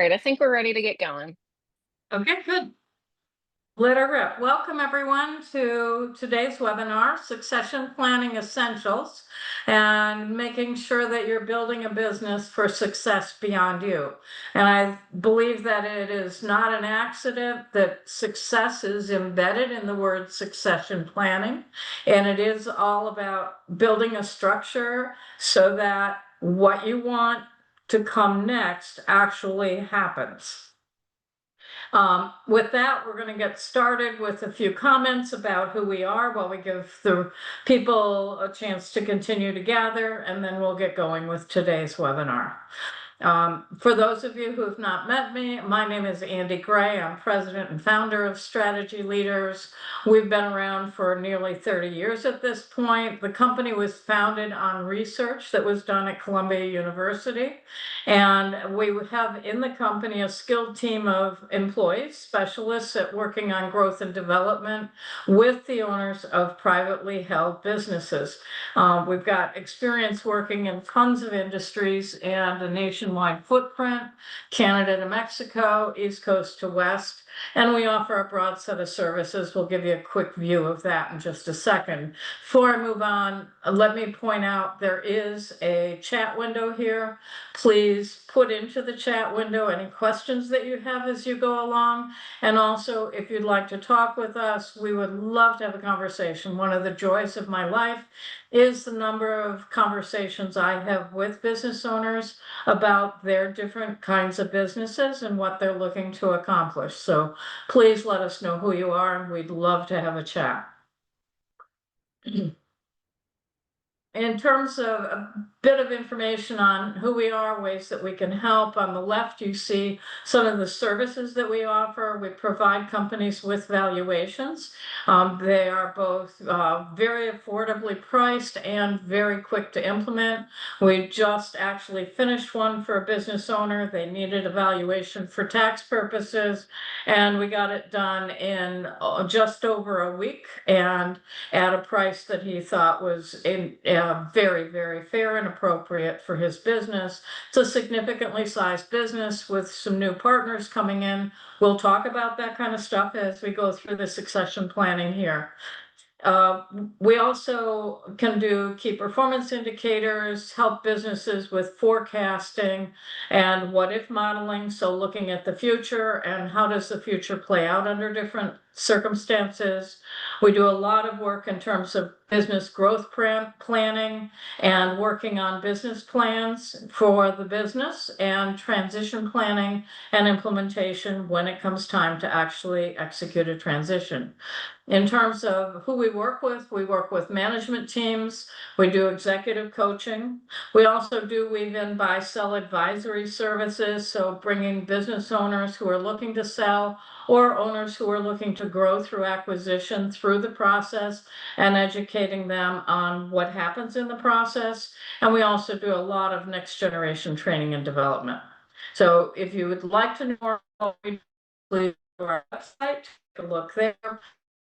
Right, I think we're ready to get going. Okay, good. Let her rip. Welcome everyone to today's webinar, Succession Planning Essentials, and making sure that you're building a business for success beyond you. And I believe that it is not an accident that success is embedded in the word succession planning. And it is all about building a structure so that what you want to come next actually happens. With that, we're going to get started with a few comments about who we are while we give the people a chance to continue to gather, and then we'll get going with today's webinar. For those of you who have not met me, my name is Andi Gray. I'm president and founder of Strategy Leaders. We've been around for nearly 30 years at this point. The company was founded on research that was done at Columbia University. And we have in the company a skilled team of employees, specialists at working on growth and development with the owners of privately held businesses. We've got experience working in tons of industries and a nationwide footprint, Canada to Mexico, East Coast to West, and we offer a broad set of services. We'll give you a quick view of that in just a second. Before I move on, let me point out there is a chat window here. Please put into the chat window any questions that you have as you go along. And also, if you'd like to talk with us, we would love to have a conversation. One of the joys of my life is the number of conversations I have with business owners about their different kinds of businesses and what they're looking to accomplish. So please let us know who you are, and we'd love to have a chat. In terms of a bit of information on who we are, ways that we can help, on the left you see some of the services that we offer. We provide companies with valuations. They are both very affordably priced and very quick to implement. We just actually finished one for a business owner. They needed a valuation for tax purposes, and we got it done in just over a week and at a price that he thought was very, very fair and appropriate for his business. It's a significantly sized business with some new partners coming in. We'll talk about that kind of stuff as we go through the succession planning here. We also can do key performance indicators, help businesses with forecasting and what if modeling. So looking at the future and how does the future play out under different circumstances. We do a lot of work in terms of business growth planning and working on business plans for the business and transition planning and implementation when it comes time to actually execute a transition. In terms of who we work with management teams. We do executive coaching. We also do weave in buy-sell advisory services, so bringing business owners who are looking to sell or owners who are looking to grow through acquisition through the process and educating them on what happens in the process. And we also do a lot of next generation training and development. So if you would like to know more, please go to our website, take a look there,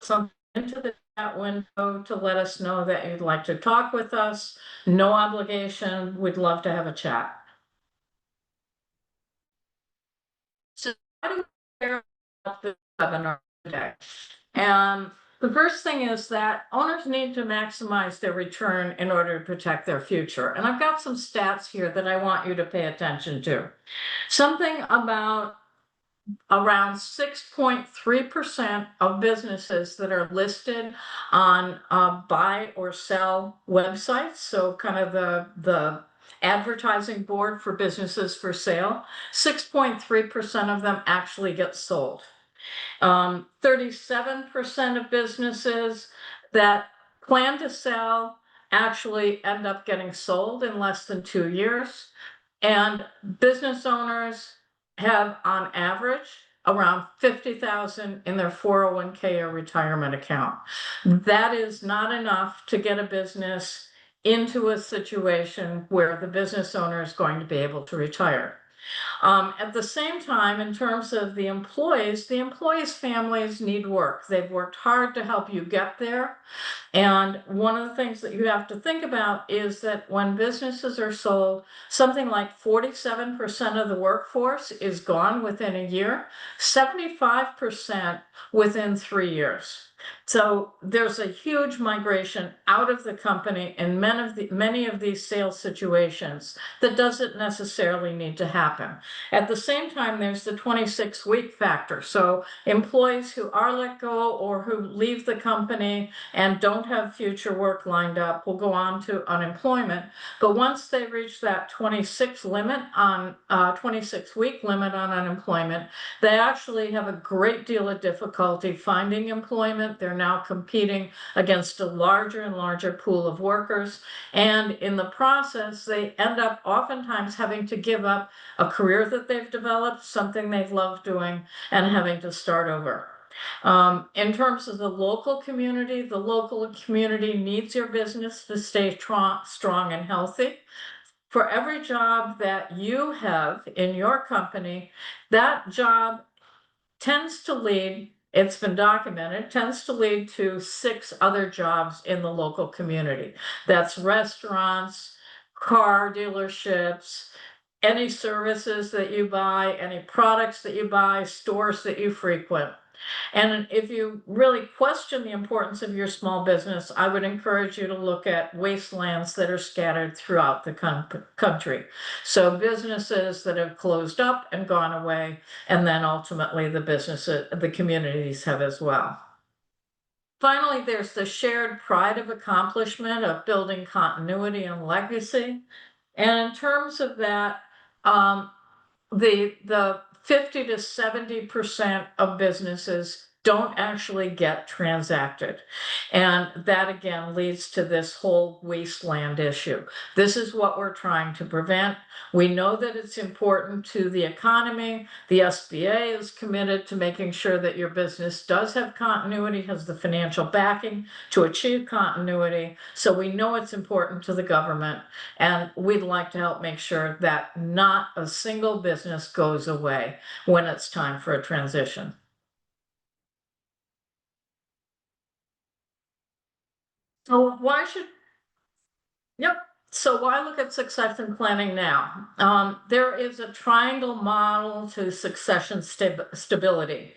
something into the chat window to let us know that you'd like to talk with us. No obligation. We'd love to have a chat. So how do we prepare this webinar today? And the first thing is that owners need to maximize their return in order to protect their future. And I've got some stats here that I want you to pay attention to. Something about around 6.3% of businesses that are listed on buy or sell websites, so kind of the advertising board for businesses for sale, 6.3% of them actually get sold. 37% of businesses that plan to sell actually end up getting sold in less than 2 years. And business owners have on average around 50,000 in their 401k or retirement account. That is not enough to get a business into a situation where the business owner is going to be able to retire. At the same time, in terms of the employees' families need work. They've worked hard to help you get there. And one of the things that you have to think about is that when businesses are sold, something like 47% of the workforce is gone within a year, 75% within 3 years. So there's a huge migration out of the company in many of these sales situations that doesn't necessarily need to happen. At the same time, there's the 26-week factor. So employees who are let go or who leave the company and don't have future work lined up will go on to unemployment. But once they reach that 26-week limit on unemployment, they actually have a great deal of difficulty finding employment. They're now competing against a larger and larger pool of workers. And in the process, they end up oftentimes having to give up a career that they've developed, something they've loved doing, and having to start over. In terms of the local community needs your business to stay strong and healthy. For every job that you have in your company, that job tends to lead, it's been documented, tends to lead to 6 other jobs in the local community. That's restaurants, car dealerships, any services that you buy, any products that you buy, stores that you frequent. And if you really question the importance of your small business, I would encourage you to look at wastelands that are scattered throughout the country. So businesses that have closed up and gone away, and then ultimately the communities have as well. Finally, there's the shared pride of accomplishment of building continuity and legacy. And in terms of that, the 50 to 70% of businesses don't actually get transacted. And that again leads to this whole wasteland issue. This is what we're trying to prevent. We know that it's important to the economy. The SBA is committed to making sure that your business does have continuity, has the financial backing to achieve continuity. So we know it's important to the government, and we'd like to help make sure that not a single business goes away when it's time for a transition. So so why look at succession planning now? There is a triangle model to succession stability.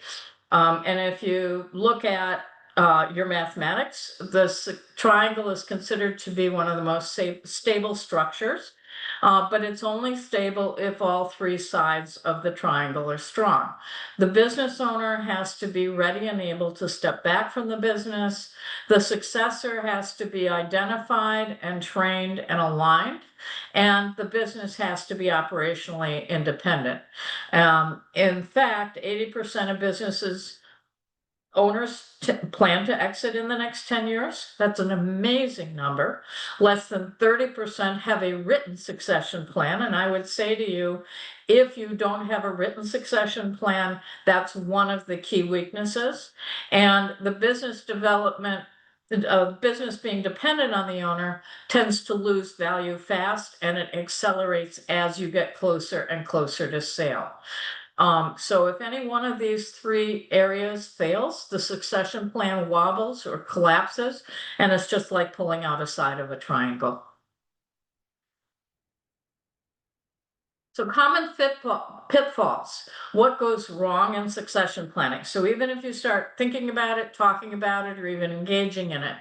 And if you look at your mathematics, the triangle is considered to be one of the most stable structures, but it's only stable if all 3 sides of the triangle are strong. The business owner has to be ready and able to step back from the business. The successor has to be identified and trained and aligned, and the business has to be operationally independent. In fact, 80% of businesses owners plan to exit in the next 10 years. That's an amazing number. Less than 30% have a written succession plan. And I would say to you, if you don't have a written succession plan, that's one of the key weaknesses. And the business development, business being dependent on the owner tends to lose value fast, and it accelerates as you get closer and closer to sale. So if any one of these 3 areas fails, the succession plan wobbles or collapses, and it's just like pulling out a side of a triangle. So common pitfalls, what goes wrong in succession planning? So even if you start thinking about it, talking about it, or even engaging in it,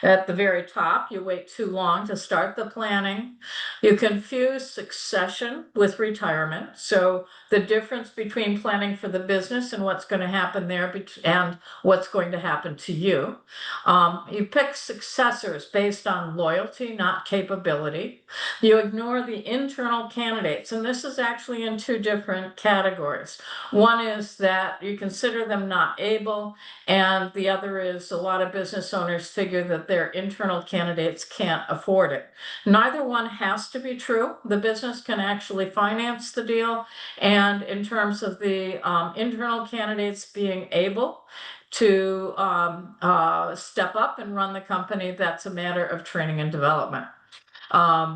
at the very top, you wait too long to start the planning. You confuse succession with retirement. So the difference between planning for the business and what's going to happen there and what's going to happen to you. You pick successors based on loyalty, not capability. You ignore the internal candidates. And this is actually in 2 different categories. One is that you consider them not able, and the other is a lot of business owners figure that their internal candidates can't afford it. Neither one has to be true. The business can actually finance the deal, and in terms of the internal candidates being able to step up and run the company, that's a matter of training and development.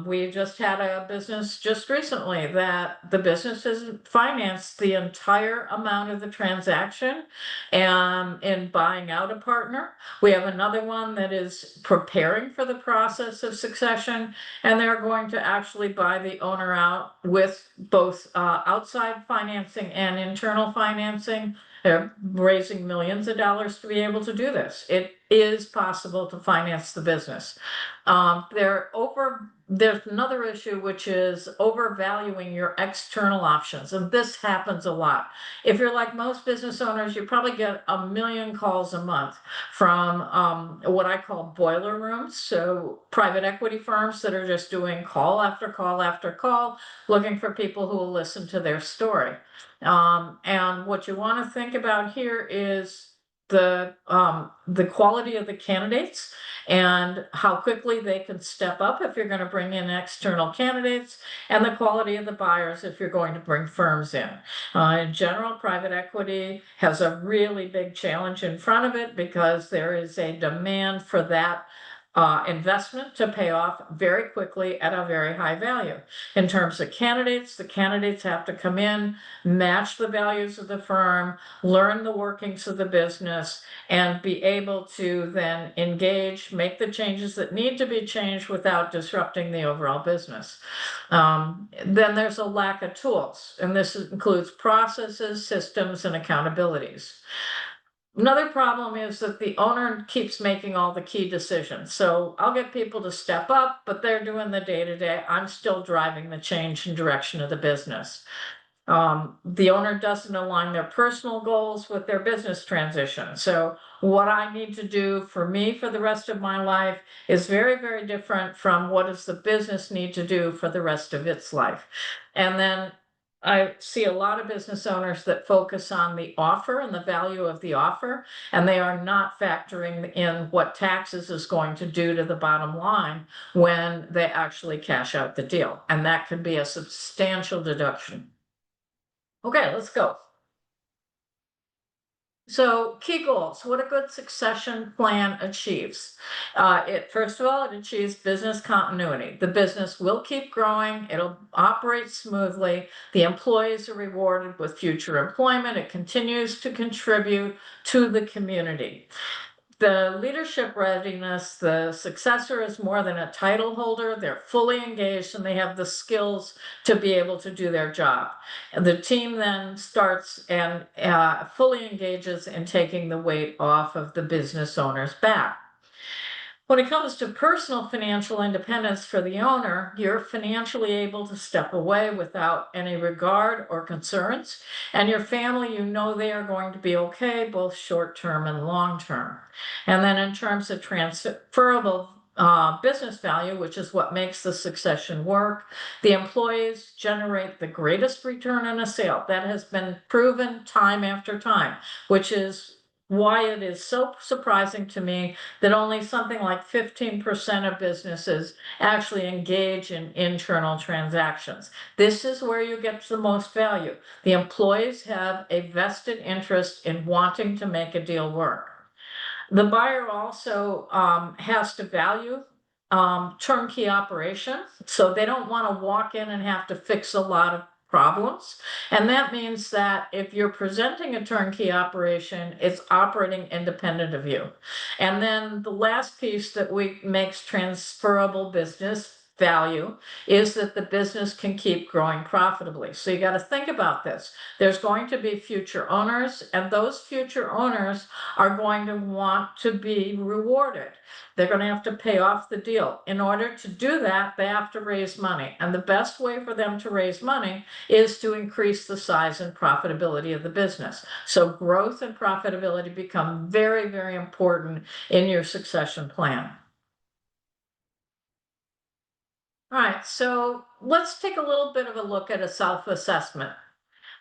We just had a business just recently that the business has financed the entire amount of the transaction and in buying out a partner. We have another one that is preparing for the process of succession, and they're going to actually buy the owner out with both outside financing and internal financing. They're raising millions of dollars to be able to do this. It is possible to finance the business. There's another issue, which is overvaluing your external options. And this happens a lot. If you're like most business owners, you probably get a million calls a month from what I call boiler rooms. So private equity firms that are just doing call after call after call, looking for people who will listen to their story. And what you want to think about here is the quality of the candidates and how quickly they can step up if you're going to bring in external candidates, and the quality of the buyers if you're going to bring firms in. In general, private equity has a really big challenge in front of it because there is a demand for that investment to pay off very quickly at a very high value. In terms of candidates, the candidates have to come in, match the values of the firm, learn the workings of the business, and be able to then engage, make the changes that need to be changed without disrupting the overall business. Then there's a lack of tools, and this includes processes, systems, and accountabilities. Another problem is that the owner keeps making all the key decisions. So I'll get people to step up, but they're doing the day-to-day. I'm still driving the change and direction of the business. The owner doesn't align their personal goals with their business transition. So what I need to do for me for the rest of my life is very, very different from what does the business need to do for the rest of its life. And then I see a lot of business owners that focus on the offer and the value of the offer, and they are not factoring in what taxes is going to do to the bottom line when they actually cash out the deal. And that could be a substantial deduction. Okay, let's go. So key goals, what a good succession plan achieves. First of all, it achieves business continuity. The business will keep growing. It'll operate smoothly. The employees are rewarded with future employment. It continues to contribute to the community. The leadership readiness, the successor is more than a title holder. They're fully engaged and they have the skills to be able to do their job. And the team then starts and fully engages in taking the weight off of the business owner's back. When it comes to personal financial independence for the owner, you're financially able to step away without any regard or concerns. And your family, you know they are going to be okay, both short-term and long-term. And then in terms of transferable business value, which is what makes the succession work, the employees generate the greatest return on a sale. That has been proven time after time, which is why it is so surprising to me that only something like 15% of businesses actually engage in internal transactions. This is where you get the most value. The employees have a vested interest in wanting to make a deal work. The buyer also has to value turnkey operation, so they don't want to walk in and have to fix a lot of problems. And that means that if you're presenting a turnkey operation, it's operating independent of you. And then the last piece that makes transferable business value is that the business can keep growing profitably. So you got to think about this. There's going to be future owners, and those future owners are going to want to be rewarded. They're going to have to pay off the deal. In order to do that, they have to raise money. And the best way for them to raise money is to increase the size and profitability of the business. So growth and profitability become very, very important in your succession plan. All right, so let's take a little bit of a look at a self-assessment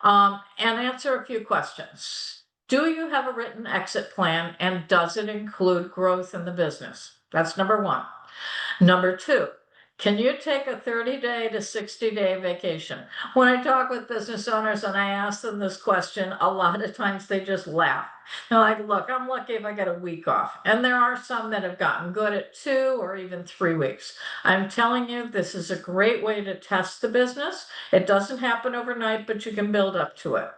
and answer a few questions. Do you have a written exit plan, and does it include growth in the business? That's number one. Number two, Can you take a 30-day to 60-day vacation? When I talk with business owners and I ask them this question, a lot of times they just laugh. They're like, look, I'm lucky if I get a week off. And there are some that have gotten good at 2 or even 3 weeks. I'm telling you, this is a great way to test the business. It doesn't happen overnight, but you can build up to it.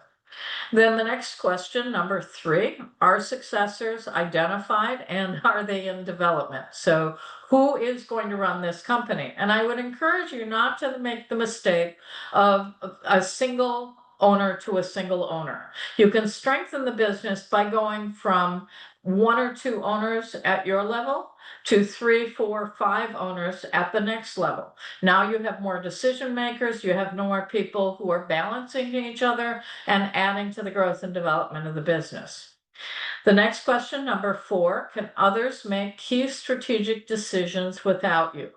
Then the next question, number 3, are successors identified and are they in development? So who is going to run this company? And I would encourage you not to make the mistake of a single owner to a single owner. You can strengthen the business by going from 1 or 2 owners at your level to 3, 4, 5 owners at the next level. Now you have more decision makers, you have more people who are balancing each other and adding to the growth and development of the business. The next question, number 4, can others make key strategic decisions without you?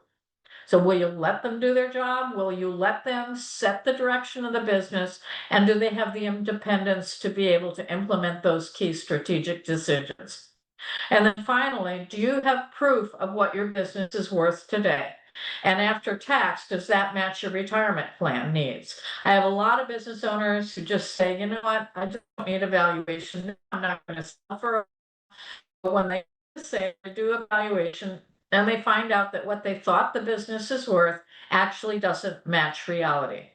So will you let them do their job? Will you let them set the direction of the business? And do they have the independence to be able to implement those key strategic decisions? And then finally, do you have proof of what your business is worth today? And after tax, does that match your retirement plan needs? I have a lot of business owners who just say, you know what, I just don't need a valuation. I'm not going to sell for. But when they say they do a valuation, and they find out that what they thought the business is worth actually doesn't match reality.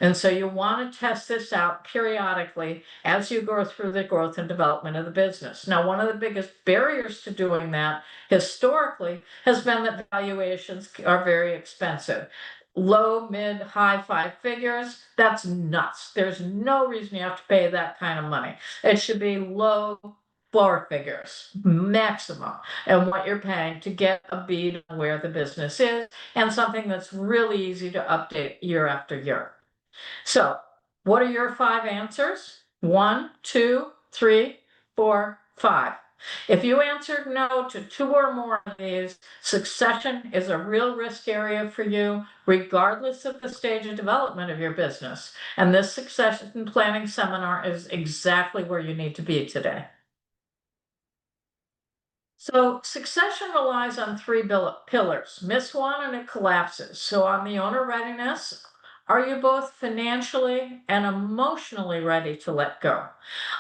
And so you want to test this out periodically as you go through the growth and development of the business. Now, one of the biggest barriers to doing that historically has been that valuations are very expensive. Low, mid, high 5 figures, that's nuts. There's no reason you have to pay that kind of money. It should be low 4 figures maximum, and what you're paying to get a bead on where the business is, and something that's really easy to update year after year. So what are your 5 answers? 1, 2, 3, 4, 5. If you answered no to 2 or more of these, succession is a real risk area for you, regardless of the stage of development of your business. And this succession planning seminar is exactly where you need to be today. So succession relies on 3 pillars. Miss one and it collapses. So on the owner readiness, are you both financially and emotionally ready to let go?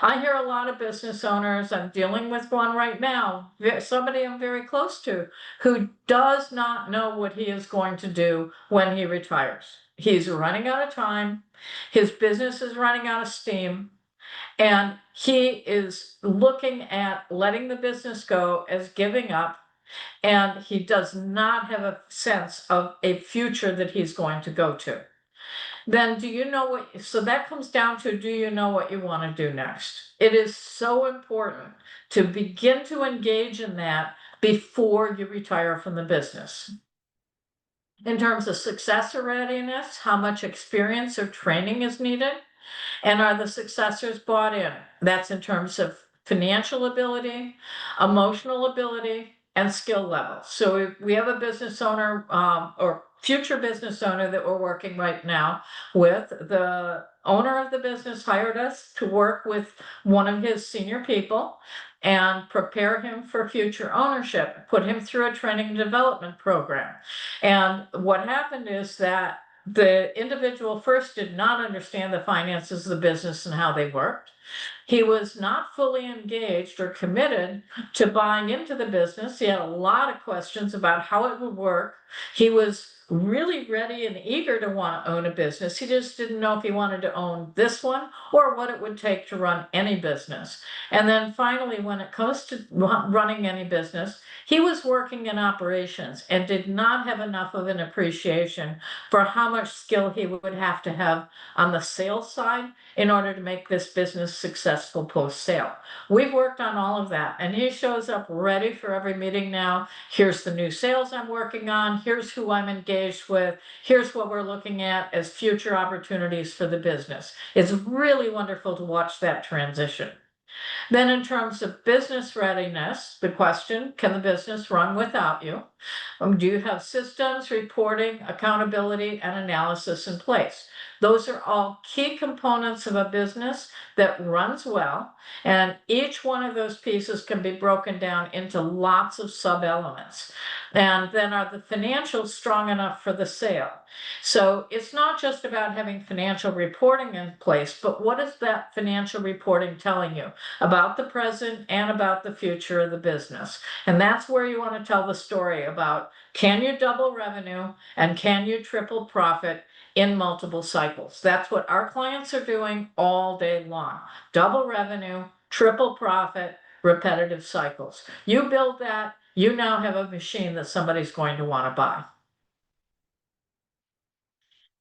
I hear a lot of business owners, I'm dealing with one right now, somebody I'm very close to, who does not know what he is going to do when he retires. He's running out of time. His business is running out of steam. And he is looking at letting the business go as giving up, and he does not have a sense of a future that he's going to go to. Then do you know what, so that comes down to, do you know what you want to do next? It is so important to begin to engage in that before you retire from the business. In terms of successor readiness, how much experience or training is needed? And are the successors bought in? That's in terms of financial ability, emotional ability, and skill level. So we have a business owner or future business owner that we're working right now with. The owner of the business hired us to work with one of his senior people and prepare him for future ownership, put him through a training and development program. And what happened is that the individual first did not understand the finances of the business and how they worked. He was not fully engaged or committed to buying into the business. He had a lot of questions about how it would work. He was really ready and eager to want to own a business. He just didn't know if he wanted to own this one or what it would take to run any business. And then finally, when it comes to running any business, he was working in operations and did not have enough of an appreciation for how much skill he would have to have on the sales side in order to make this business successful post-sale. We've worked on all of that, and he shows up ready for every meeting now. Here's the new sales I'm working on. Here's who I'm engaged with. Here's what we're looking at as future opportunities for the business. It's really wonderful to watch that transition. Then in terms of business readiness, the question, can the business run without you? Do you have systems, reporting, accountability, and analysis in place? Those are all key components of a business that runs well, and each one of those pieces can be broken down into lots of sub-elements. And then are the financials strong enough for the sale? So it's not just about having financial reporting in place, but what is that financial reporting telling you about the present and about the future of the business? And that's where you want to tell the story about, can you double revenue and can you triple profit in multiple cycles? That's what our clients are doing all day long. Double revenue, triple profit, repetitive cycles. You build that, you now have a machine that somebody's going to want to buy.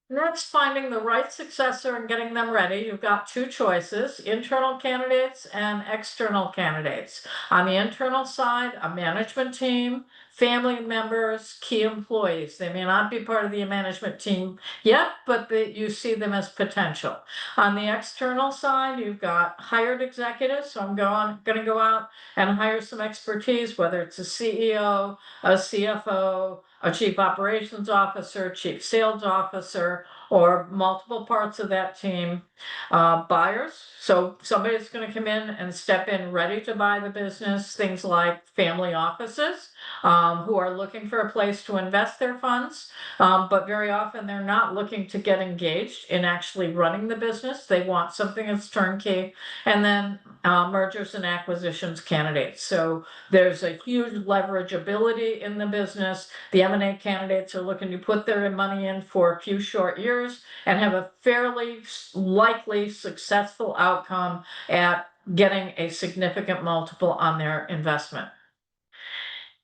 Next, finding the right successor and getting them ready. You've got two choices, internal candidates and external candidates. On the internal side, a management team, family members, key employees. They may not be part of the management team yet, but you see them as potential. On the external side, you've got hired executives. So I'm going to go out and hire some expertise, whether it's a CEO, a CFO, a chief operations officer, chief sales officer, or multiple parts of that team. Buyers, so somebody's going to come in and step in ready to buy the business, things like family offices who are looking for a place to invest their funds, but very often they're not looking to get engaged in actually running the business. They want something that's turnkey. And then mergers and acquisitions candidates. So there's a huge leverageability in the business. The M&A candidates are looking to put their money in for a few short years and have a fairly likely successful outcome at getting a significant multiple on their investment.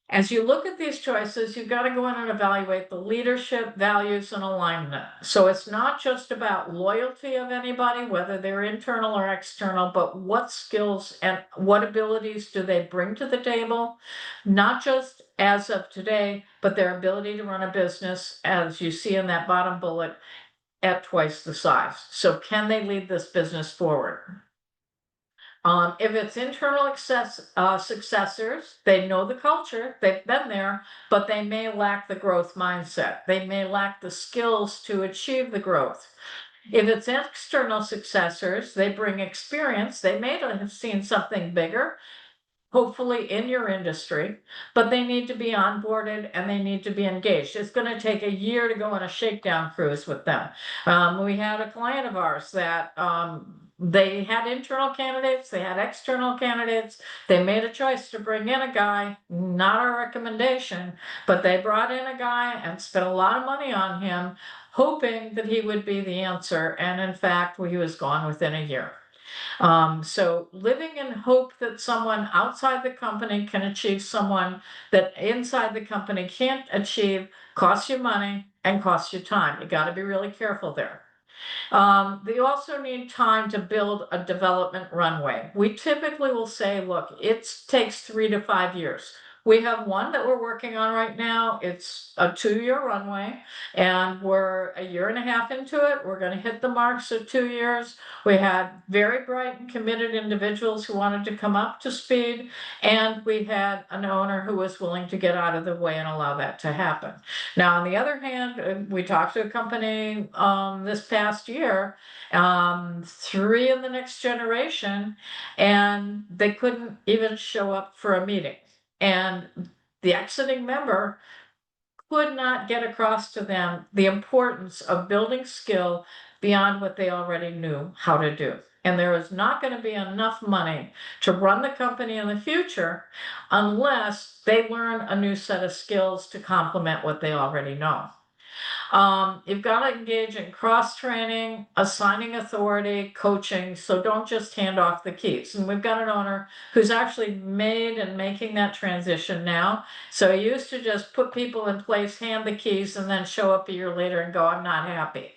As you look at these choices, you've got to go in and evaluate the leadership, values, and alignment. So it's not just about loyalty of anybody, whether they're internal or external, but what skills and what abilities do they bring to the table, not just as of today, but their ability to run a business, as you see in that bottom bullet, at twice the size. So can they lead this business forward? If it's internal successors, they know the culture, they've been there, but they may lack the growth mindset. They may lack the skills to achieve the growth. If it's external successors, they bring experience. They may have seen something bigger, hopefully in your industry, but they need to be onboarded and they need to be engaged. It's going to take a year to go on a shakedown cruise with them. We had a client of ours that they had internal candidates, they had external candidates. They made a choice to bring in a guy, not our recommendation, but they brought in a guy and spent a lot of money on him, hoping that he would be the answer. And in fact, he was gone within a year. So living in hope that someone outside the company can achieve someone that inside the company can't achieve costs you money and costs you time. You got to be really careful there. They also need time to build a development runway. We typically will say, look, it takes 3 to 5 years. We have one that we're working on right now. It's a 2-year runway, and we're a year and a half into it. We're going to hit the marks of 2 years. We had very bright and committed individuals who wanted to come up to speed, and we had an owner who was willing to get out of the way and allow that to happen. Now, on the other hand, we talked to a company this past year, 3 in the next generation, and they couldn't even show up for a meeting. And the exiting member could not get across to them the importance of building skill beyond what they already knew how to do. And there is not going to be enough money to run the company in the future unless they learn a new set of skills to complement what they already know. You've got to engage in cross-training, assigning authority, coaching, so don't just hand off the keys. And we've got an owner who's actually made and making that transition now. So he used to just put people in place, hand the keys, and then show up a year later and go, I'm not happy.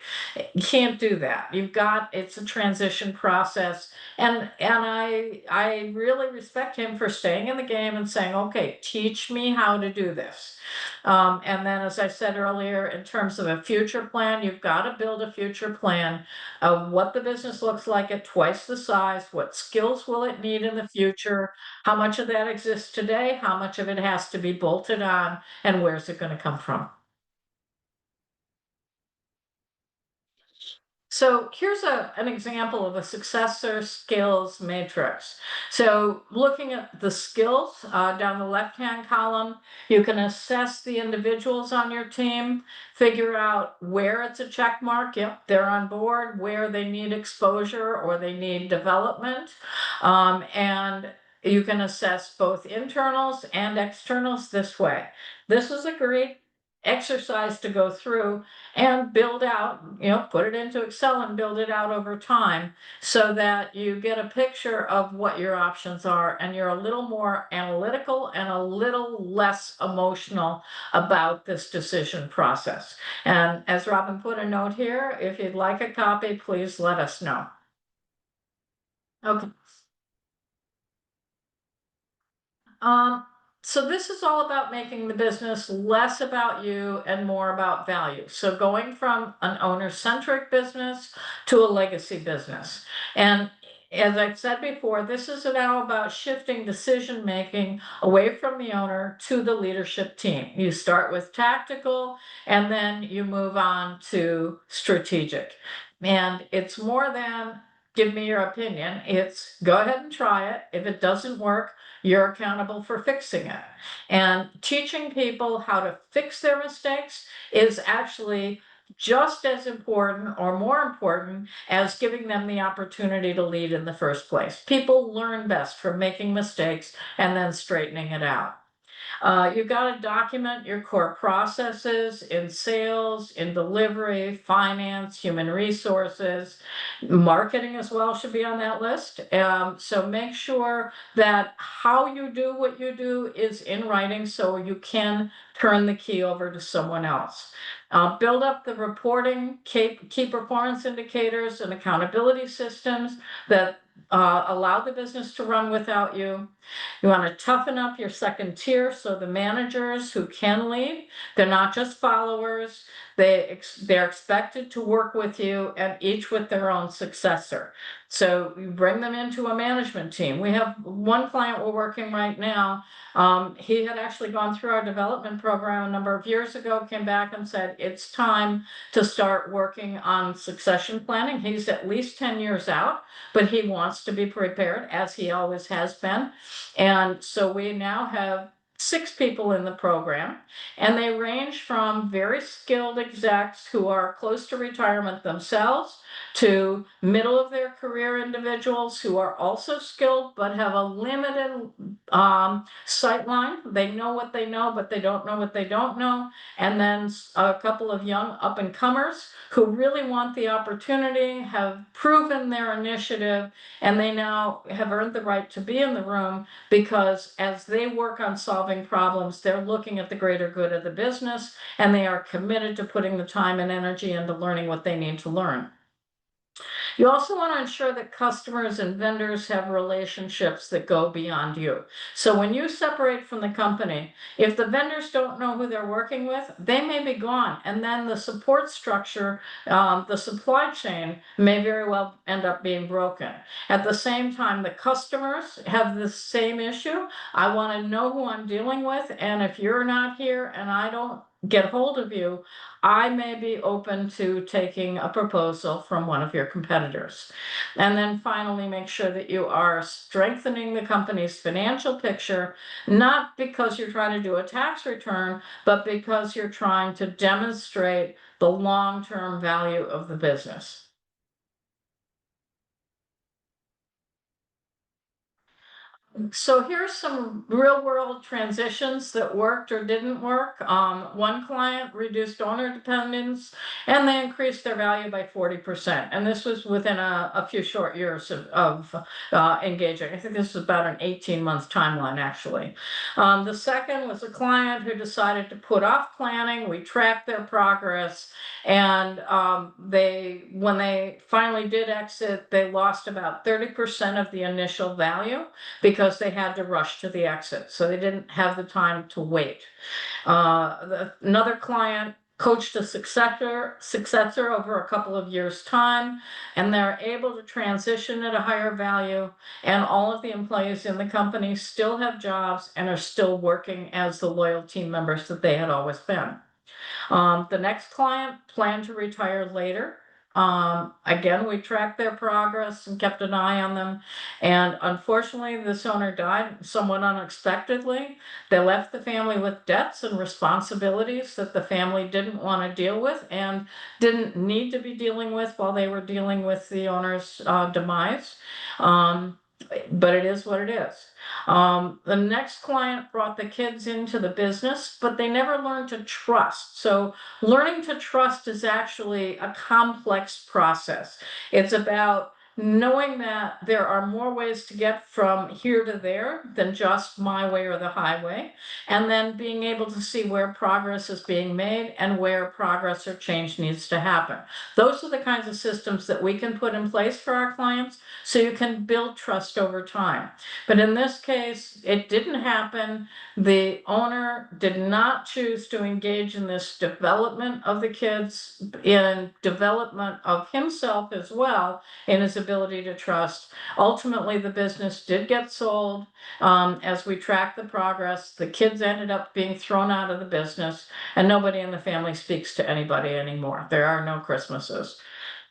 You can't do that. It's a transition process. And I really respect him for staying in the game and saying, okay, teach me how to do this. And then, as I said earlier, in terms of a future plan, you've got to build a future plan of what the business looks like at twice the size, what skills will it need in the future, how much of that exists today, how much of it has to be bolted on, and where's it going to come from. So here's an example of a successor skills matrix. So looking at the skills down the left-hand column, you can assess the individuals on your team, figure out where it's a check mark, yep, they're on board, where they need exposure or they need development. And you can assess both internals and externals this way. This is a great exercise to go through and build out, put it into Excel and build it out over time so that you get a picture of what your options are and you're a little more analytical and a little less emotional about this decision process. And as Robin put a note here, if you'd like a copy, please let us know. Okay. So this is all about making the business less about you and more about value. So going from an owner-centric business to a legacy business. And as I've said before, this is now about shifting decision-making away from the owner to the leadership team. You start with tactical, and then you move on to strategic. And it's more than give me your opinion. It's go ahead and try it. If it doesn't work, you're accountable for fixing it. And teaching people how to fix their mistakes is actually just as important or more important as giving them the opportunity to lead in the first place. People learn best from making mistakes and then straightening it out. You've got to document your core processes in sales, in delivery, finance, human resources. Marketing as well should be on that list. So make sure that how you do what you do is in writing so you can turn the key over to someone else. Build up the reporting, key performance indicators, and accountability systems that allow the business to run without you. You want to toughen up your second tier so the managers who can lead, they're not just followers, they're expected to work with you and each with their own successor. So you bring them into a management team. We have one client we're working right now. He had actually gone through our development program a number of years ago, came back and said, it's time to start working on succession planning. He's at least 10 years out, but he wants to be prepared, as he always has been. And so we now have 6 people in the program, and they range from very skilled execs who are close to retirement themselves to middle of their career individuals who are also skilled but have a limited sight line. They know what they know, but they don't know what they don't know. And then a couple of young up and comers who really want the opportunity, have proven their initiative, and they now have earned the right to be in the room because as they work on solving problems, they're looking at the greater good of the business and they are committed to putting the time and energy into learning what they need to learn. You also want to ensure that customers and vendors have relationships that go beyond you. So when you separate from the company, if the vendors don't know who they're working with, they may be gone. And then the support structure, the supply chain may very well end up being broken. At the same time, the customers have the same issue. I want to know who I'm dealing with. And if you're not here and I don't get hold of you, I may be open to taking a proposal from one of your competitors. And then finally, make sure that you are strengthening the company's financial picture, not because you're trying to do a tax return, but because you're trying to demonstrate the long-term value of the business. So here's some real world transitions that worked or didn't work. One client reduced owner dependence and they increased their value by 40%. And this was within a few short years of engaging. I think this was about an 18-month timeline, actually. The second was a client who decided to put off planning. We tracked their progress. And when they finally did exit, they lost about 30% of the initial value because they had to rush to the exit. So they didn't have the time to wait. Another client coached a successor over a couple of years' time, and they're able to transition at a higher value, and all of the employees in the company still have jobs and are still working as the loyal team members that they had always been. The next client planned to retire later. Again, we tracked their progress and kept an eye on them. And unfortunately, this owner died somewhat unexpectedly. They left the family with debts and responsibilities that the family didn't want to deal with and didn't need to be dealing with while they were dealing with the owner's demise. But it is what it is. The next client brought the kids into the business, but they never learned to trust. So learning to trust is actually a complex process. It's about knowing that there are more ways to get from here to there than just my way or the highway, and then being able to see where progress is being made and where progress or change needs to happen. Those are the kinds of systems that we can put in place for our clients so you can build trust over time. But in this case, it didn't happen. The owner did not choose to engage in this development of the kids, in development of himself as well, in his ability to trust. Ultimately, the business did get sold. As we tracked the progress, the kids ended up being thrown out of the business, and nobody in the family speaks to anybody anymore. There are no Christmases.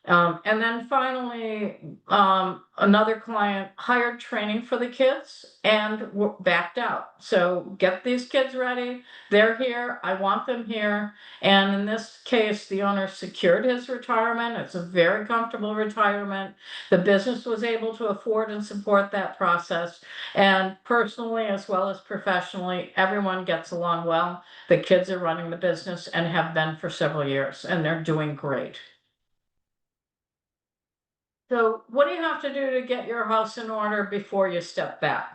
And then finally, another client hired training for the kids and backed out. So get these kids ready. They're here. I want them here. And in this case, the owner secured his retirement. It's a very comfortable retirement. The business was able to afford and support that process. And personally, as well as professionally, everyone gets along well. The kids are running the business and have been for several years, and they're doing great. So what do you have to do to get your house in order before you step back?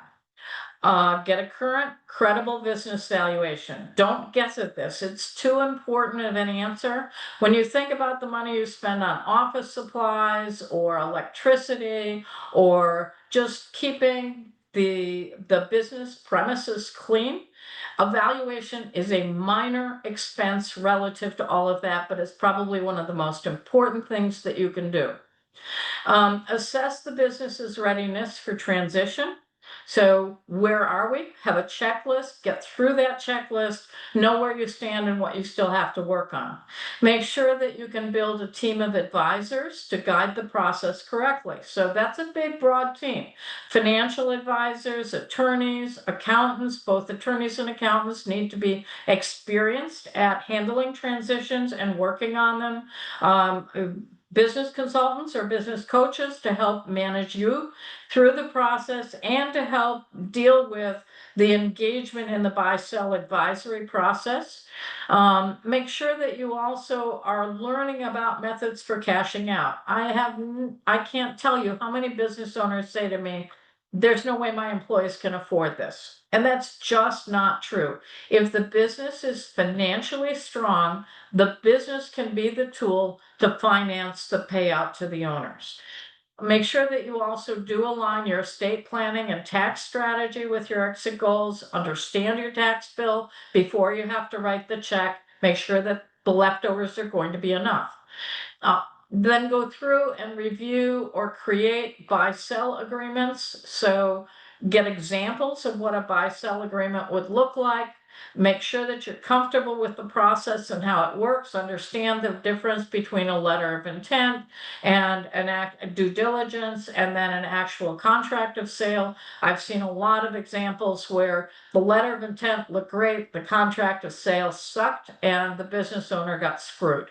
Get a current, credible business valuation. Don't guess at this. It's too important of an answer. When you think about the money you spend on office supplies or electricity or just keeping the business premises clean, a valuation is a minor expense relative to all of that, but it's probably one of the most important things that you can do. Assess the business's readiness for transition. So where are we? Have a checklist, get through that checklist, know where you stand and what you still have to work on. Make sure that you can build a team of advisors to guide the process correctly. So that's a big, broad team. Financial advisors, attorneys, accountants, both attorneys and accountants need to be experienced at handling transitions and working on them. Business consultants or business coaches to help manage you through the process and to help deal with the engagement in the buy-sell advisory process. Make sure that you also are learning about methods for cashing out. I can't tell you how many business owners say to me, there's no way my employees can afford this. And that's just not true. If the business is financially strong, the business can be the tool to finance the payout to the owners. Make sure that you also do align your estate planning and tax strategy with your exit goals. Understand your tax bill before you have to write the check. Make sure that the leftovers are going to be enough. Then go through and review or create buy-sell agreements. So get examples of what a buy-sell agreement would look like. Make sure that you're comfortable with the process and how it works. Understand the difference between a letter of intent and a due diligence and then an actual contract of sale. I've seen a lot of examples where the letter of intent looked great, the contract of sale sucked, and the business owner got screwed.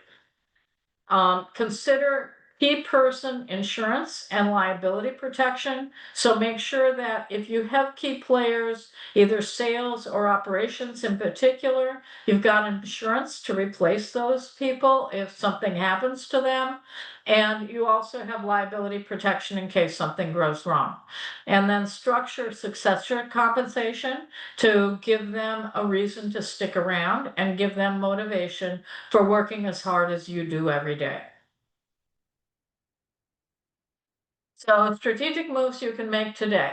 Consider key person insurance and liability protection. So make sure that if you have key players, either sales or operations in particular, you've got insurance to replace those people if something happens to them. And you also have liability protection in case something goes wrong. And then structure successor compensation to give them a reason to stick around and give them motivation for working as hard as you do every day. So strategic moves you can make today.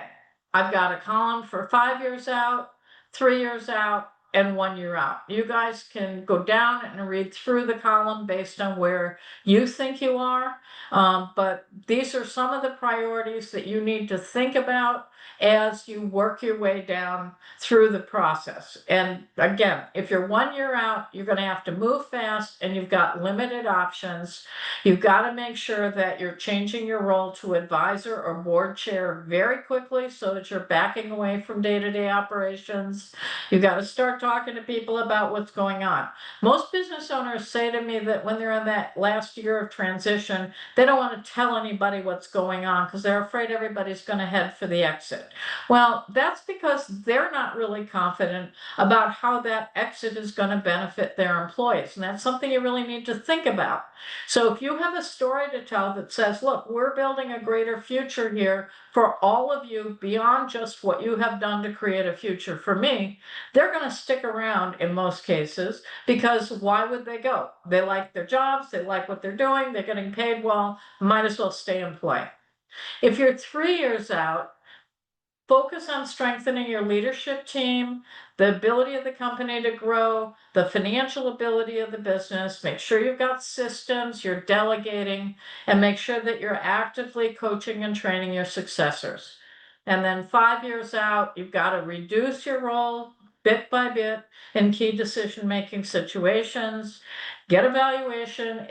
I've got a column for 5 years out, 3 years out, and 1 year out. You guys can go down and read through the column based on where you think you are. But these are some of the priorities that you need to think about as you work your way down through the process. And again, if you're 1 year out, you're going to have to move fast and you've got limited options. You've got to make sure that you're changing your role to advisor or board chair very quickly so that you're backing away from day-to-day operations. You've got to start talking to people about what's going on. Most business owners say to me that when they're in that last year of transition, they don't want to tell anybody what's going on because they're afraid everybody's going to head for the exit. Well, that's because they're not really confident about how that exit is going to benefit their employees. And that's something you really need to think about. So if you have a story to tell that says, look, we're building a greater future here for all of you beyond just what you have done to create a future for me, they're going to stick around in most cases, because why would they go? They like their jobs, they like what they're doing, they're getting paid well, might as well stay and play. If you're 3 years out, focus on strengthening your leadership team, the ability of the company to grow, the financial ability of the business. Make sure you've got systems, you're delegating, and make sure that you're actively coaching and training your successors. And then 5 years out, you've got to reduce your role bit by bit in key decision-making situations. Get a valuation.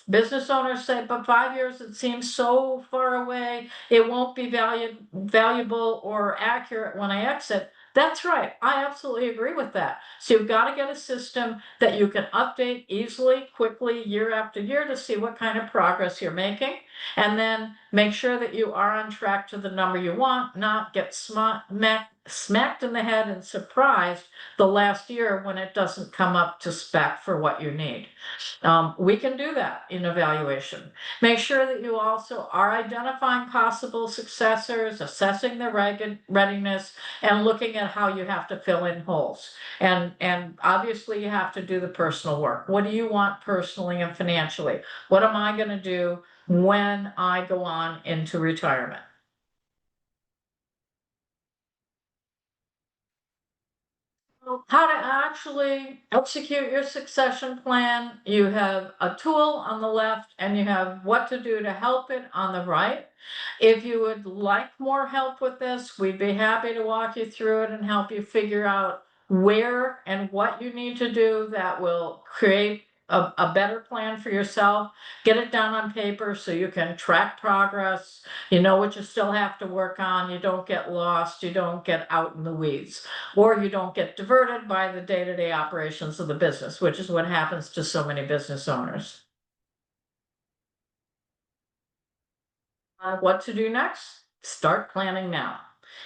Business owners say, but 5 years, it seems so far away. It won't be valuable or accurate when I exit. That's right. I absolutely agree with that. So you've got to get a system that you can update easily, quickly, year after year to see what kind of progress you're making. And then make sure that you are on track to the number you want, not get smacked in the head and surprised the last year when it doesn't come up to spec for what you need. We can do that in evaluation. Make sure that you also are identifying possible successors, assessing their readiness, and looking at how you have to fill in holes. And obviously you have to do the personal work. What do you want personally and financially? What am I going to do when I go on into retirement? How to actually execute your succession plan. You have a tool on the left and you have what to do to help it on the right. If you would like more help with this, we'd be happy to walk you through it and help you figure out where and what you need to do that will create a better plan for yourself. Get it down on paper so you can track progress. You know what you still have to work on. You don't get lost. You don't get out in the weeds, or you don't get diverted by the day-to-day operations of the business, which is what happens to so many business owners. What to do next? Start planning now.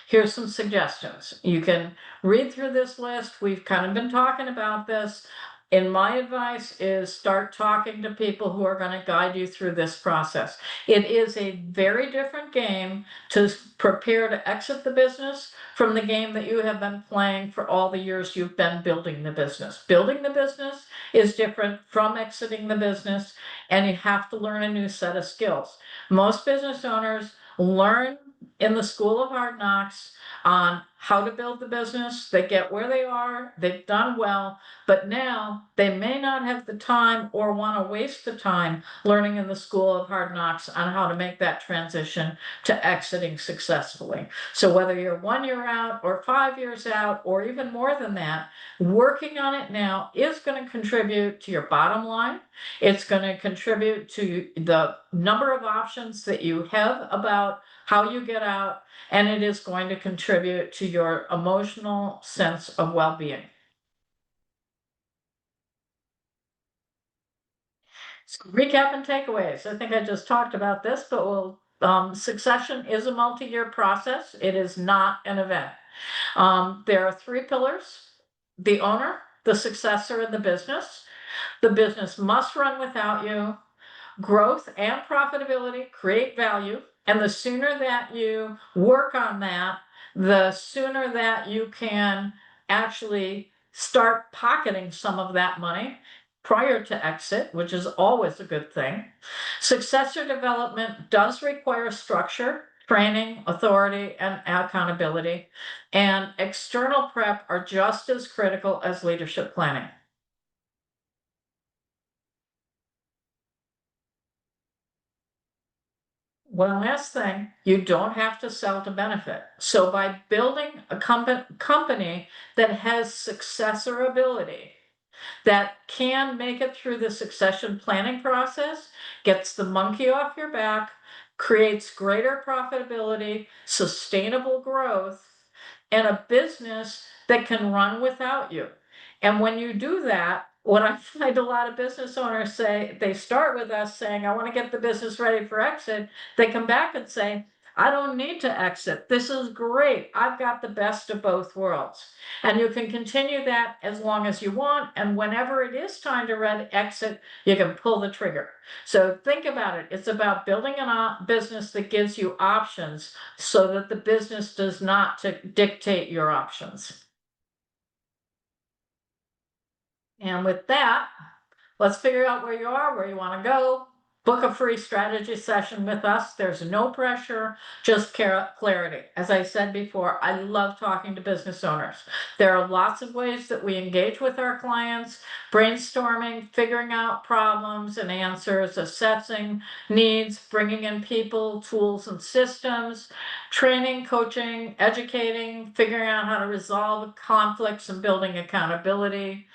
Here's some suggestions. You can read through this list. We've kind of been talking about this. And my advice is start talking to people who are going to guide you through this process. It is a very different game to prepare to exit the business from the game that you have been playing for all the years you've been building the business. Building the business is different from exiting the business, and you have to learn a new set of skills. Most business owners learn in the School of Hard Knocks on how to build the business. They get where they are, they've done well, but now they may not have the time or want to waste the time learning in the School of Hard Knocks on how to make that transition to exiting successfully. So whether you're 1 year out or 5 years out or even more than that, working on it now is going to contribute to your bottom line. It's going to contribute to the number of options that you have about how you get out, and it is going to contribute to your emotional sense of well-being. So recap and takeaways. I think I just talked about this, but succession is a multi-year process. It is not an event. There are 3 pillars: the owner, the successor, and the business. The business must run without you. Growth and profitability create value. And the sooner that you work on that, the sooner that you can actually start pocketing some of that money prior to exit, which is always a good thing. Successor development does require structure training, authority, and accountability. And external prep are just as critical as leadership planning. One last thing, you don't have to sell to benefit. So by building a company that has successor ability, that can make it through the succession planning process, gets the monkey off your back, creates greater profitability, sustainable growth, and a business that can run without you. And when you do that, what I find a lot of business owners say, they start with us saying, I want to get the business ready for exit. They come back and say, I don't need to exit. This is great. I've got the best of both worlds. And you can continue that as long as you want. And whenever it is time to exit, you can pull the trigger. So think about it. It's about building a business that gives you options so that the business does not dictate your options. And with that, let's figure out where you are, where you want to go. Book a free strategy session with us. There's no pressure, just clarity. As I said before, I love talking to business owners. There are lots of ways that we engage with our clients, brainstorming, figuring out problems and answers, assessing needs, bringing in people, tools, and systems, training, coaching, educating, figuring out how to resolve conflicts and building accountability,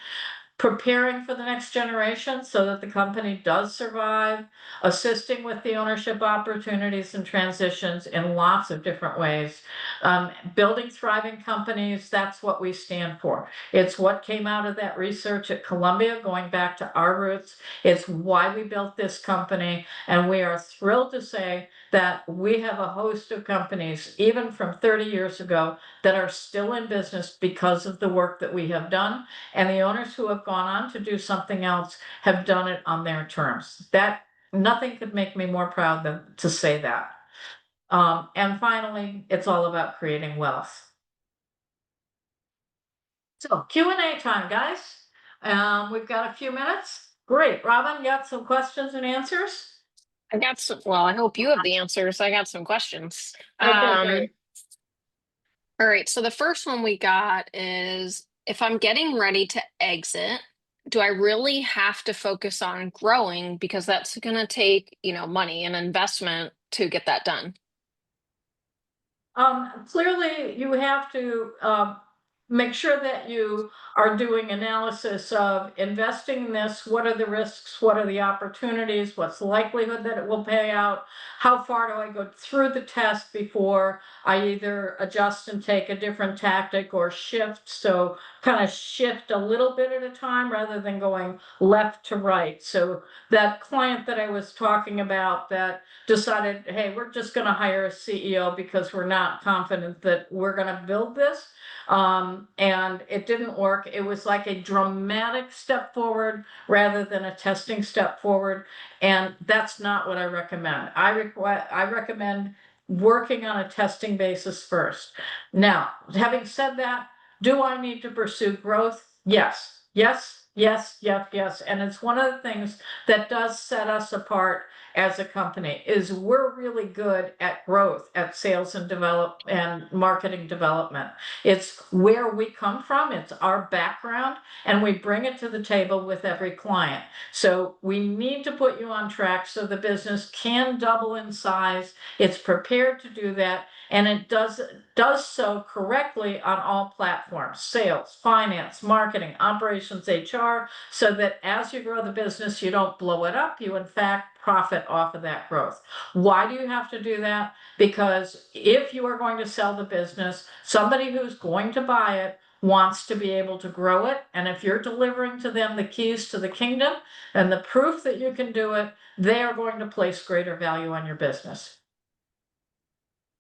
preparing for the next generation so that the company does survive, assisting with the ownership opportunities and transitions in lots of different ways. Building thriving companies, that's what we stand for. It's what came out of that research at Columbia, going back to our roots. It's why we built this company, and we are thrilled to say that we have a host of companies, even from 30 years ago, that are still in business because of the work that we have done, and the owners who have gone on to do something else have done it on their terms. That nothing could make me more proud than to say that. And finally, it's all about creating wealth. So Q&A time, guys. We've got a few minutes. Great. Robin, you got some questions and answers? I got some, well, I hope you have the answers. I got some questions. Okay, great. All right, so the first one we got is, if I'm getting ready to exit, do I really have to focus on growing, because that's going to take, money and investment to get that done? Clearly, you have to make sure that you are doing analysis of investing in this. What are the risks? What are the opportunities? What's the likelihood that it will pay out? How far do I go through the test before I either adjust and take a different tactic or shift? So kind of shift a little bit at a time rather than going left to right. So that client that I was talking about that decided, hey, we're just going to hire a CEO because we're not confident that we're going to build this. And it didn't work. It was like a dramatic step forward rather than a testing step forward. And that's not what I recommend. I recommend working on a testing basis first. Now, having said that, do I need to pursue growth? Yes, yes, yes, yes, yes. And it's one of the things that does set us apart as a company is we're really good at growth, at sales and marketing development. It's where we come from, it's our background, and we bring it to the table with every client. So we need to put you on track so the business can double in size. It's prepared to do that, and it does so correctly on all platforms: sales, finance, marketing, operations, HR, so that as you grow the business, you don't blow it up. You, in fact, profit off of that growth. Why do you have to do that? Because if you are going to sell the business, somebody who's going to buy it wants to be able to grow it. And if you're delivering to them the keys to the kingdom and the proof that you can do it, they are going to place greater value on your business.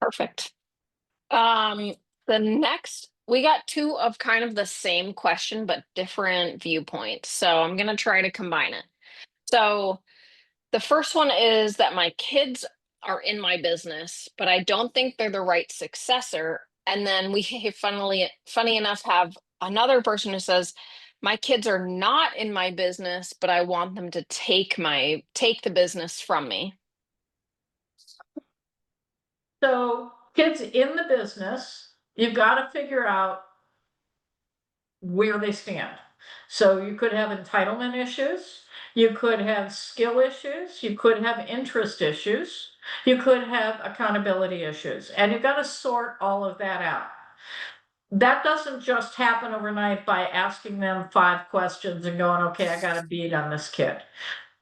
Perfect. The next, we got two of kind of the same question, but different viewpoints. So I'm going to try to combine it. So the first one is that my kids are in my business, but I don't think they're the right successor. And then we funny enough, have another person who says, my kids are not in my business, but I want them to take the business from me. So kids in the business, you've got to figure out where they stand. So you could have entitlement issues, you could have skill issues, you could have interest issues, you could have accountability issues, and you've got to sort all of that out. That doesn't just happen overnight by asking them 5 questions and going, okay, I got a beat on this kid.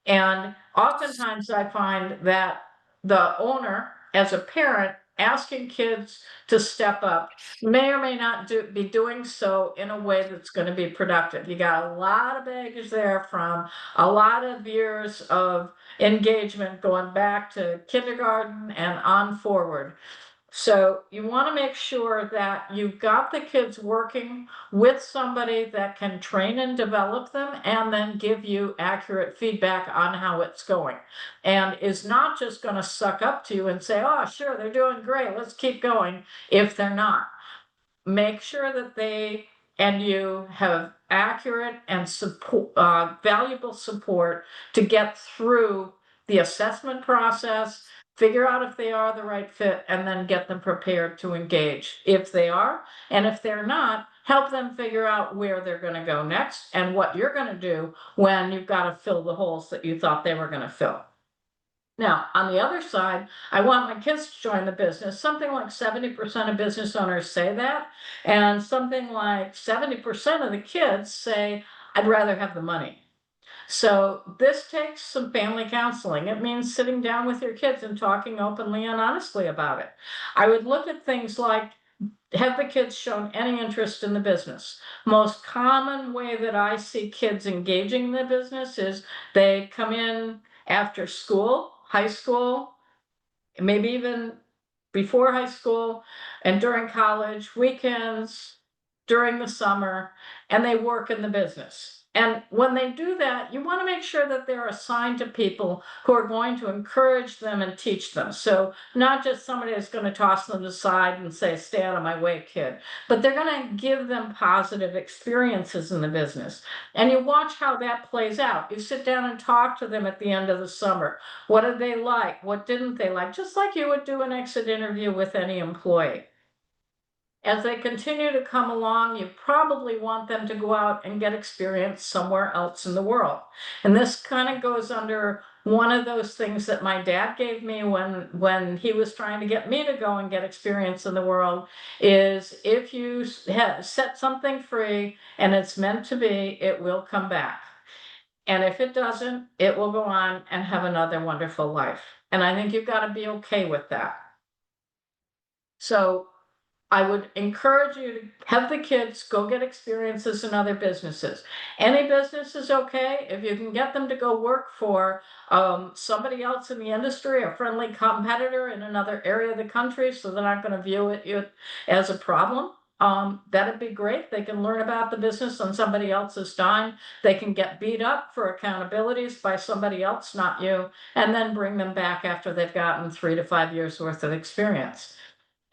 And oftentimes I find that the owner, as a parent, asking kids to step up may or may not be doing so in a way that's going to be productive. You got a lot of baggage there from a lot of years of engagement going back to kindergarten and on forward. So you want to make sure that you've got the kids working with somebody that can train and develop them and then give you accurate feedback on how it's going. And is not just going to suck up to you and say, oh, sure, they're doing great, let's keep going, if they're not. Make sure that they and you have accurate and valuable support to get through the assessment process, figure out if they are the right fit, and then get them prepared to engage if they are. And if they're not, help them figure out where they're going to go next and what you're going to do when you've got to fill the holes that you thought they were going to fill. Now, on the other side, I want my kids to join the business. Something like 70% of business owners say that, and something like 70% of the kids say, I'd rather have the money. So this takes some family counseling. It means sitting down with your kids and talking openly and honestly about it. I would look at things like, have the kids shown any interest in the business? Most common way that I see kids engaging in the business is they come in after school, high school, maybe even before high school and during college, weekends, during the summer, and they work in the business. And when they do that, you want to make sure that they're assigned to people who are going to encourage them and teach them. So not just somebody that's going to toss them aside and say, stay out of my way, kid, but they're going to give them positive experiences in the business. And you watch how that plays out. You sit down and talk to them at the end of the summer. What did they like? What didn't they like? Just like you would do an exit interview with any employee. As they continue to come along, you probably want them to go out and get experience somewhere else in the world. And this kind of goes under one of those things that my dad gave me when he was trying to get me to go and get experience in the world, is if you set something free and it's meant to be, it will come back. And if it doesn't, it will go on and have another wonderful life. And I think you've got to be okay with that. So I would encourage you to have the kids go get experiences in other businesses. Any business is okay if you can get them to go work for somebody else in the industry, a friendly competitor in another area of the country, so they're not going to view it as a problem. That'd be great. They can learn about the business on somebody else's dime. They can get beat up for accountabilities by somebody else, not you, and then bring them back after they've gotten 3 to 5 years worth of experience.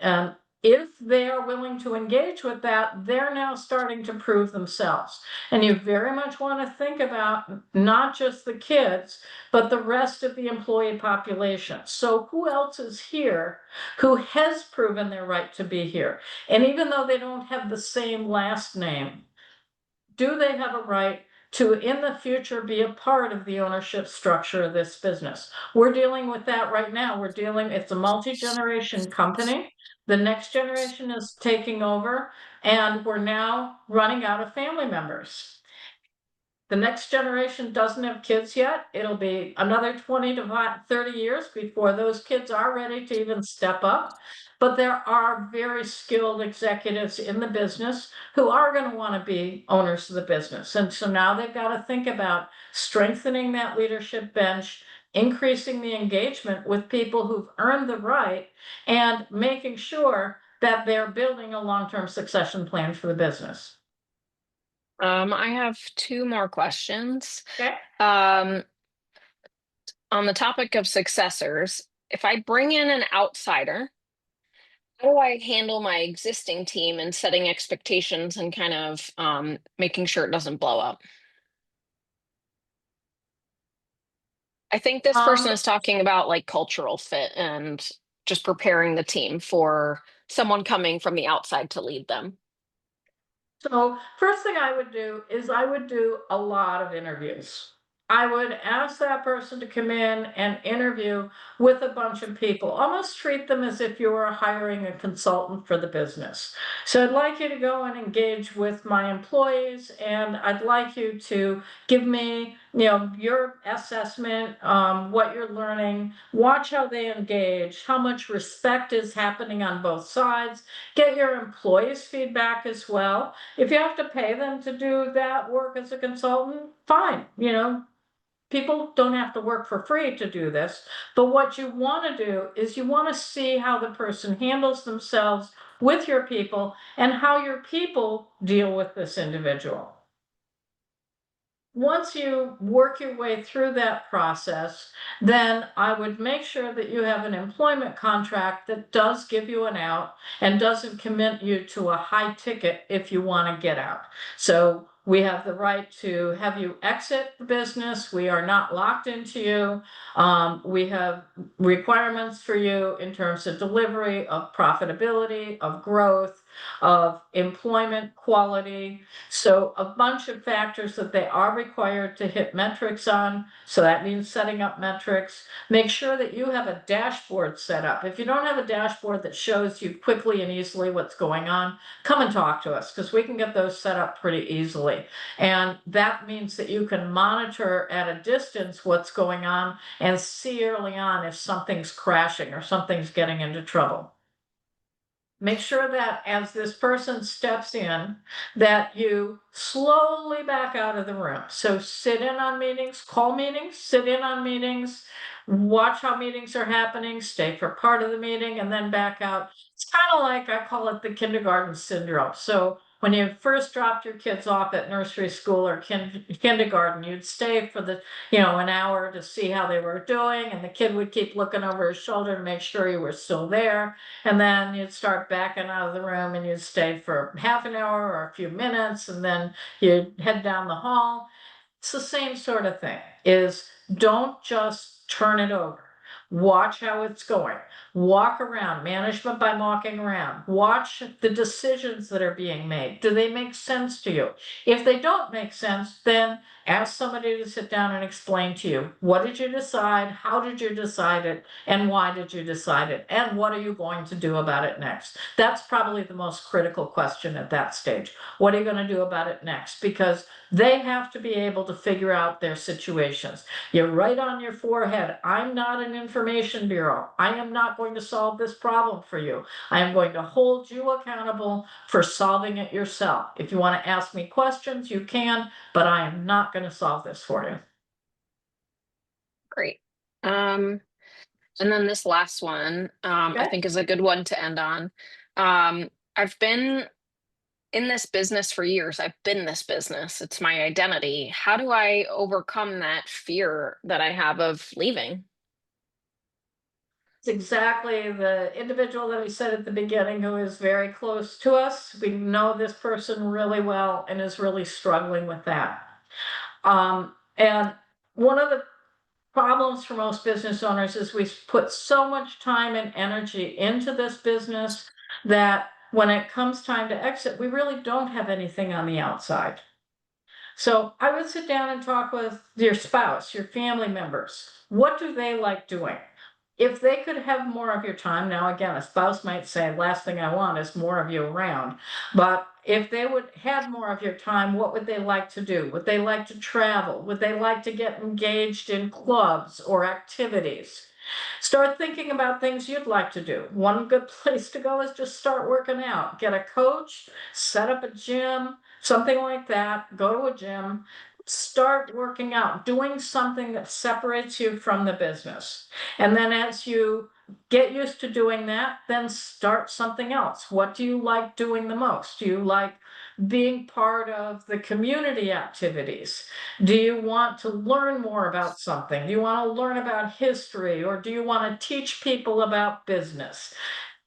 And if they are willing to engage with that, they're now starting to prove themselves. And you very much want to think about not just the kids, but the rest of the employee population. So who else is here who has proven their right to be here? And even though they don't have the same last name, do they have a right to, in the future, be a part of the ownership structure of this business? We're dealing with that right now. It's a multi-generation company. The next generation is taking over, and we're now running out of family members. The next generation doesn't have kids yet. It'll be another 20 to 30 years before those kids are ready to even step up. But there are very skilled executives in the business who are going to want to be owners of the business. And so now they've got to think about strengthening that leadership bench, increasing the engagement with people who've earned the right, and making sure that they're building a long-term succession plan for the business. I have 2 more questions. Okay. Um, on the topic of successors, if I bring in an outsider, how do I handle my existing team and setting expectations and kind of making sure it doesn't blow up? I think this person Um, is talking about like cultural fit and just preparing the team for someone coming from the outside to lead them? So first thing I would do is I would do a lot of interviews. I would ask that person to come in and interview with a bunch of people, almost treat them as if you were hiring a consultant for the business. So I'd like you to go and engage with my employees, and I'd like you to give me, your assessment, what you're learning, watch how they engage, how much respect is happening on both sides, get your employees' feedback as well. If you have to pay them to do that work as a consultant, fine. People don't have to work for free to do this. But what you want to do is you want to see how the person handles themselves with your people and how your people deal with this individual. Once you work your way through that process, then I would make sure that you have an employment contract that does give you an out and doesn't commit you to a high ticket if you want to get out. So we have the right to have you exit the business. We are not locked into you. We have requirements for you in terms of delivery, of profitability, of growth, of employment quality. So a bunch of factors that they are required to hit metrics on. So that means setting up metrics. Make sure that you have a dashboard set up. If you don't have a dashboard that shows you quickly and easily what's going on, come and talk to us, because we can get those set up pretty easily. And that means that you can monitor at a distance what's going on and see early on if something's crashing or something's getting into trouble. Make sure that as this person steps in, that you slowly back out of the room. So sit in on meetings, call meetings, sit in on meetings, watch how meetings are happening, stay for part of the meeting, and then back out. It's kind of like, I call it the kindergarten syndrome. So when you first dropped your kids off at nursery school or kindergarten, you'd stay for an hour to see how they were doing, and the kid would keep looking over his shoulder to make sure you were still there. And then you'd start backing out of the room and you'd stay for half an hour or a few minutes, and then you'd head down the hall. It's the same sort of thing, is don't just turn it over. Watch how it's going. Walk around, management by walking around. Watch the decisions that are being made. Do they make sense to you? If they don't make sense, then ask somebody to sit down and explain to you, what did you decide? How did you decide it? And why did you decide it? And what are you going to do about it next? That's probably the most critical question at that stage. What are you going to do about it next? Because they have to be able to figure out their situations. You write on your forehead, I'm not an information bureau. I am not going to solve this problem for you. I am going to hold you accountable for solving it yourself. If you want to ask me questions, you can, but I am not going to solve this for you. Great. And then this last one, I Okay? think is a good one to end on. I've been in this business for years. I've been this business. It's my identity. How do I overcome that fear that I have of leaving? It's exactly the individual that we said at the beginning who is very close to us. We know this person really well and is really struggling with that. And one of the problems for most business owners is we put so much time and energy into this business that when it comes time to exit, we really don't have anything on the outside. So I would sit down and talk with your spouse, your family members. What do they like doing? If they could have more of your time, now again, a spouse might say, last thing I want is more of you around. But if they would have more of your time, what would they like to do? Would they like to travel? Would they like to get engaged in clubs or activities? Start thinking about things you'd like to do. One good place to go is just start working out. Get a coach, set up a gym, something like that. Go to a gym, start working out, doing something that separates you from the business. And then as you get used to doing that, then start something else. What do you like doing the most? Do you like being part of the community activities? Do you want to learn more about something? Do you want to learn about history, or do you want to teach people about business?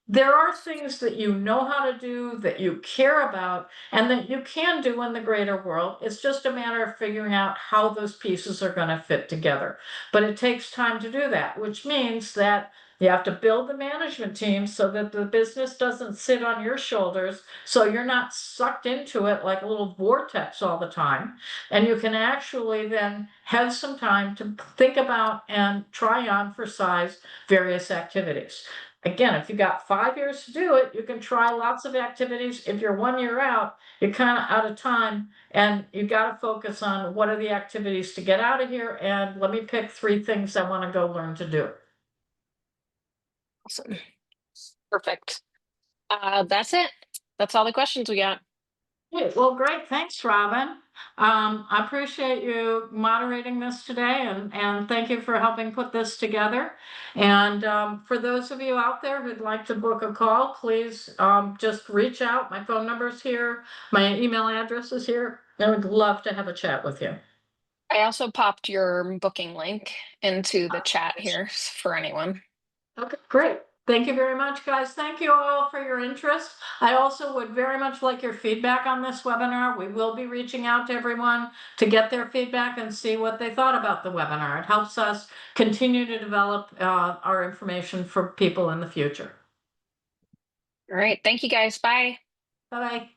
There are things that you know how to do, that you care about, and that you can do in the greater world. It's just a matter of figuring out how those pieces are going to fit together. But it takes time to do that, which means that You have to build the management team so that the business doesn't sit on your shoulders, so you're not sucked into it like a little vortex all the time. And you can actually then have some time to think about and try on for size various activities. Again, if you got 5 years to do it, you can try lots of activities. If you're 1 year out, you're kind of out of time, and you got to focus on what are the activities to get out of here, and let me pick 3 things I want to go learn to do. Awesome. Perfect. That's it. That's all the questions we got. Hey, well, great. Thanks, Robin. I appreciate you moderating this today, and thank you for helping put this together. And for those of you out there who'd like to book a call, please just reach out. My phone number's here. My email address is here. I would love to have a chat with you. I also popped your booking link into the chat here for anyone. Okay, great. Thank you very much, guys. Thank you all for your interest. I also would very much like your feedback on this webinar. We will be reaching out to everyone to get their feedback and see what they thought about the webinar. It helps us continue to develop our information for people in the future. All right. Thank you, guys. Bye. Bye-bye.